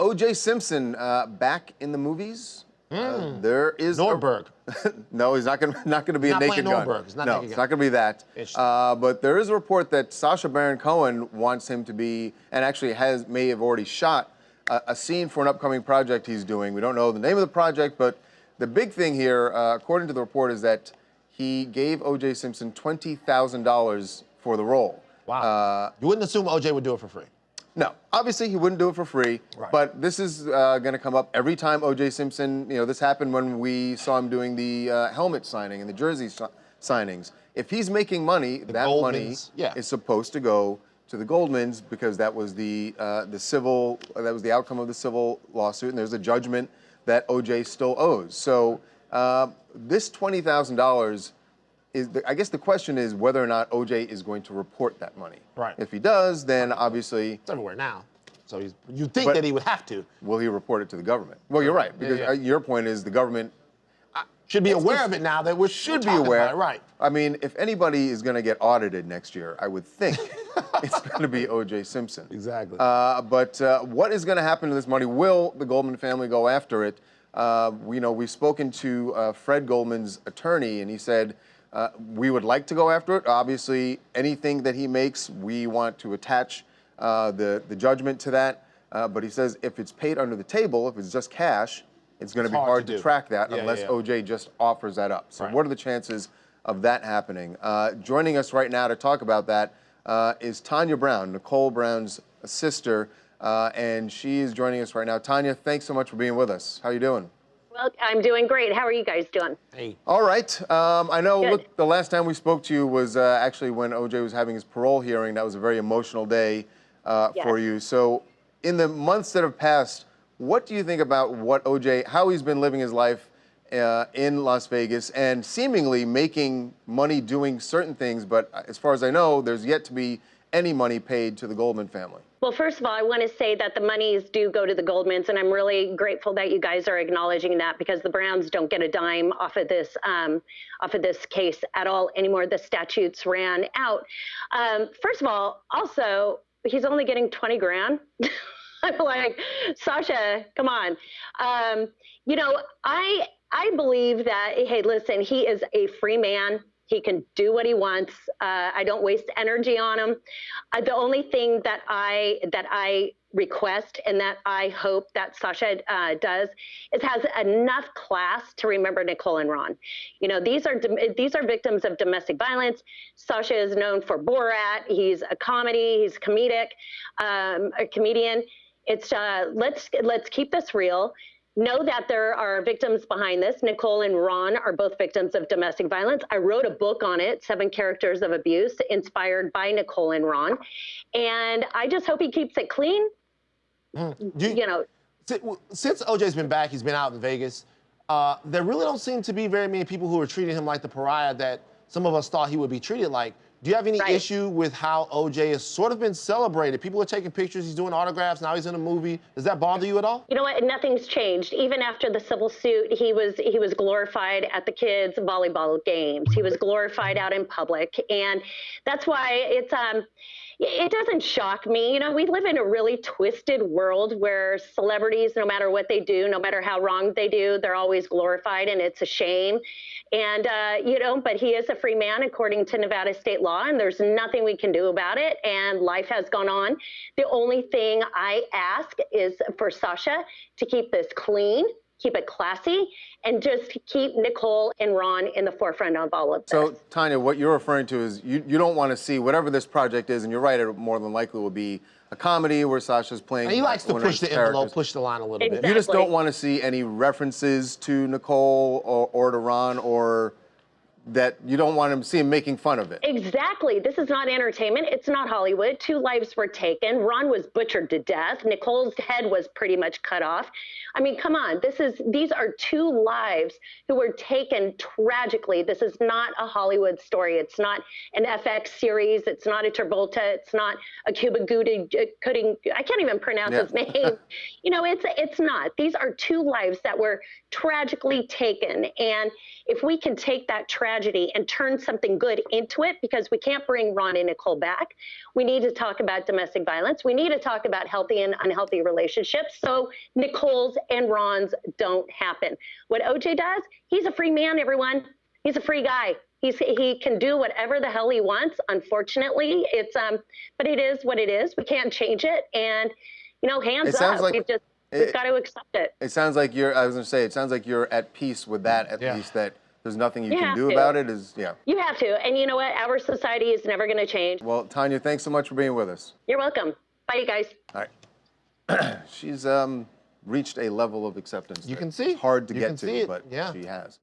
O.J. Simpson back in the movies. There is Nordberg. No, he's not going to be a Naked Gun. Nordberg. It's not no, Naked it's Gun. not going to be that. But there is a report that Sacha Baron Cohen wants him to be, and actually may have already shot a scene for an upcoming project he's doing. We don't know the name of the project, but the big thing here, according to the report, is that he gave O.J. Simpson $20,000 for the role. Wow. You wouldn't assume O.J. would do it for free. No, obviously he wouldn't do it for free, but this is going to come up every time O.J. Simpson, this happened when we saw him doing the helmet signing and the jersey signings. If he's making money, that money is supposed to go to the Goldmans because that was the outcome of the civil lawsuit, and there's a judgment that O.J. still owes. So this $20,000 I guess the question is whether or not O.J. is going to report that money. Right. If he does, then obviously... It's everywhere now. So you'd think that he would have to. Will he report it to the government? Well, you're right, because your point is the government... should be aware of it now that we're be aware. Right. I mean, if anybody is going to get audited next year, I would think it's going to be O.J. Simpson. Exactly. But what is going to happen to this money? Will the Goldman family go after it? We've spoken to Fred Goldman's attorney, and he said... we would like to go after it. Obviously, anything that he makes, we want to attach the judgment to that. But he says if it's paid under the table, if it's just cash, it's going to be hard to track that unless O.J. just offers that up. So what are the chances of that happening? Joining us right now to talk about that is Tanya Brown, Nicole Brown's sister, and she is joining us right now. Tanya, thanks so much for being with us. How are you doing? Well, I'm doing great. How are you guys doing? Hey. All right. I know, look, the last time we spoke to you was actually when O.J. was having his parole hearing. That was a very emotional day for you. So in the months that have passed, what do you think about what O.J., how he's been living his life in Las Vegas and seemingly making money doing certain things, but as far as I know, there's yet to be any money paid to the Goldman family? Well, first of all, I want to say that the monies do go to the Goldmans, and I'm really grateful that you guys are acknowledging that because the Browns don't get a dime off of this case at all anymore. The statutes ran out. First of all, also, he's only getting 20 grand. I'm like, Sacha, come on. I believe that, hey, listen, he is a free man. He can do what he wants. I don't waste energy on him. The only thing that I request and that I hope that Sacha does is has enough class to remember Nicole and Ron. These are victims of domestic violence. Sacha is known for Borat. He's a comedy. He's comedic, a comedian. It's let's keep this real. Know that there are victims behind this. Nicole and Ron are both victims of domestic violence. I wrote a book on it, 7 Characters of Abuse, inspired by Nicole and Ron. And I just hope he keeps it clean. Since O.J.'s been back, he's been out in Vegas, there really don't seem to be very many people who are treating him like the pariah that some of us thought he would be treated like. Do you have any issue with how O.J. has sort of been celebrated? People are taking pictures, he's doing autographs, now he's in a movie. Does that bother you at all? You know what, nothing's changed. Even after the civil suit, he was glorified at the kids' volleyball games. He was glorified out in public. And that's why it doesn't shock me. We live in a really twisted world where celebrities, no matter what they do, no matter how wrong they do, they're always glorified, and it's a shame. And, but he is a free man according to Nevada state law, and there's nothing we can do about it, and life has gone on. The only thing I ask is for Sacha to keep this clean, keep it classy, and just keep Nicole and Ron in the forefront of all of this. So, Tanya, what you're referring to is you don't want to see whatever this project is, and you're right, it more than likely will be a comedy where Sacha's playing. And he likes to push the envelope, push the line a little bit. You just don't want to see any references to Nicole or to Ron, or that you don't want to see him making fun of it. Exactly. This is not entertainment. It's not Hollywood. 2 lives were taken. Ron was butchered to death. Nicole's head was pretty much cut off. I mean, come on. These are 2 lives who were taken tragically. This is not a Hollywood story. It's not an FX series. It's not a Travolta. It's not a Cuba Gooding. I can't even pronounce his name. It's not. These are 2 lives that were tragically taken. And if we can take that tragedy tragedy and turn something good into it, because we can't bring Ron and Nicole back. We need to talk about domestic violence. We need to talk about healthy and unhealthy relationships so Nicole's and Ron's don't happen. What OJ does, he's a free man, everyone. He's a free guy. He can do whatever the hell he wants. Unfortunately, but it is what it is. We can't change it. And, you know, hands up. We've got to accept it. It sounds like I was going to say, it sounds like you're at peace with that, at least, that there's nothing you can do about it. You have to. And you know what? Our society is never going to change. Well, Tanya, thanks so much for being with us. You're welcome. Bye, you guys. All right. She's reached a level of acceptance. You can see. It's hard to get to, it. but she has.